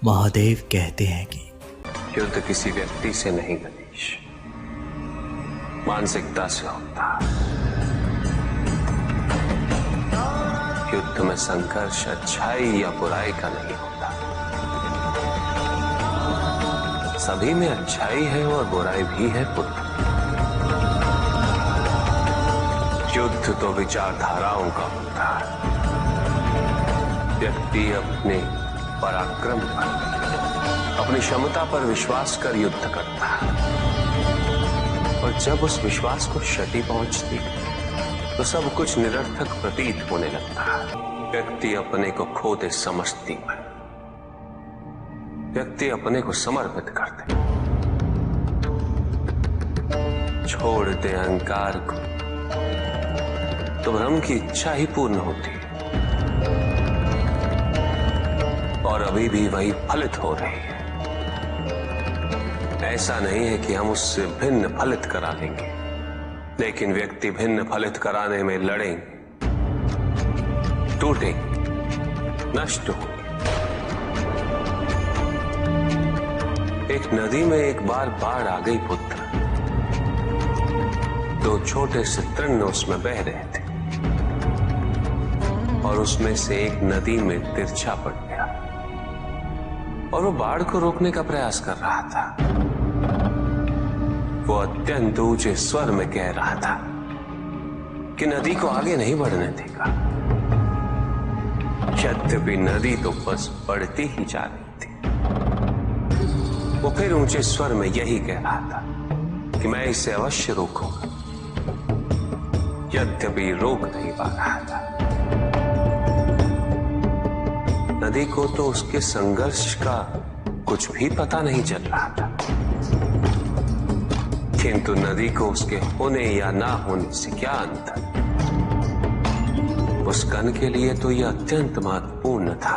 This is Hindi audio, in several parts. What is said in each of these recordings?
महादेव कहते हैं कि युद्ध किसी व्यक्ति से नहीं गणेश, मानसिकता से होता। युद्ध में संघर्ष अच्छाई या बुराई का नहीं होता, सभी में अच्छाई है और बुराई भी है पुत्र। युद्ध तो विचारधाराओं का होता है। व्यक्ति अपने पराक्रम पर, अपनी क्षमता पर विश्वास कर युद्ध करता है, और जब उस विश्वास को क्षति पहुंचती तो सब कुछ निरर्थक प्रतीत होने लगता है। व्यक्ति अपने को खो दे समझती है, व्यक्ति अपने को समर्पित कर दे, छोड़ दे अहंकार को, तो भ्रम की इच्छा ही पूर्ण होती है, और अभी भी वही फलित हो रही है। ऐसा नहीं है कि हम उससे भिन्न फलित करा लेंगे, लेकिन व्यक्ति भिन्न फलित कराने में लड़ेंगे, टूटेंगे, नष्ट होंगे। एक नदी में एक बार बाढ़ आ गई पुत्र। दो छोटे से तृण उसमें बह रहे थे, और उसमें से एक नदी में तिरछा पड़ गया, और वो बाढ़ को रोकने का प्रयास कर रहा था। वो अत्यंत ऊंचे स्वर में कह रहा था कि नदी को आगे नहीं बढ़ने देगा। यद्यपि नदी तो बस बढ़ती ही जा रही थी। वो फिर ऊंचे स्वर में यही कह रहा था कि मैं इसे अवश्य रोकूंगा, यद्यपि रोक नहीं पा रहा था। नदी को तो उसके संघर्ष का कुछ भी पता नहीं चल रहा था, किंतु नदी को उसके होने या ना होने से क्या अंतर। उस कण के लिए तो यह अत्यंत महत्वपूर्ण था।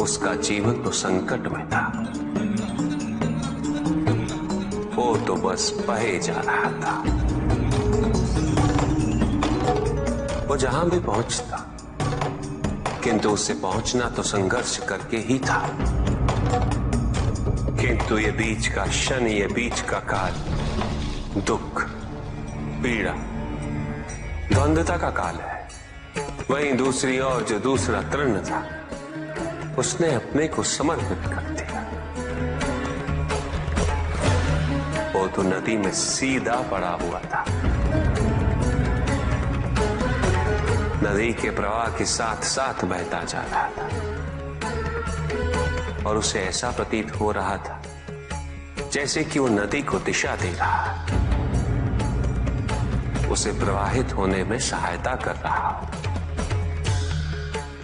उसका जीवन तो संकट में था। वो तो बस बहे जा रहा था। वो जहां भी पहुंचता, किंतु उससे पहुंचना तो संघर्ष करके ही था। किंतु ये बीच का क्षण, ये बीच का काल दुख, पीड़ा, द्वंद्वता का काल है। वहीं दूसरी ओर जो दूसरा तृण था, उसने अपने को समर्पित कर दिया। वो तो नदी में सीधा पड़ा हुआ था, नदी के प्रवाह के साथ साथ बहता जा रहा था, और उसे ऐसा प्रतीत हो रहा था जैसे कि वो नदी को दिशा दे रहा है, उसे प्रवाहित होने में सहायता कर रहा हो।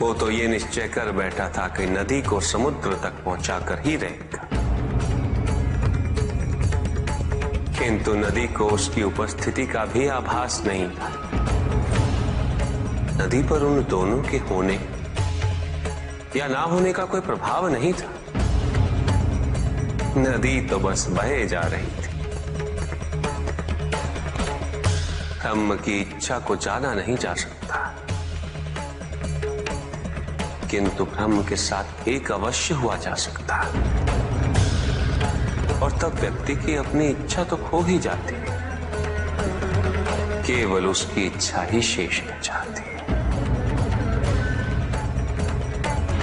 वो तो ये निश्चय कर बैठा था कि नदी को समुद्र तक पहुंचाकर ही रहेगा, किंतु नदी को उसकी उपस्थिति का भी आभास नहीं था। नदी पर उन दोनों के होने या ना होने का कोई प्रभाव नहीं था। नदी तो बस बहे जा रही थी। ब्रह्म की इच्छा को जाना नहीं जा सकता, किंतु ब्रह्म के साथ एक अवश्य हुआ जा सकता, और तब व्यक्ति की अपनी इच्छा तो खो ही जाती है, केवल उसकी इच्छा ही शेष रह जाती है।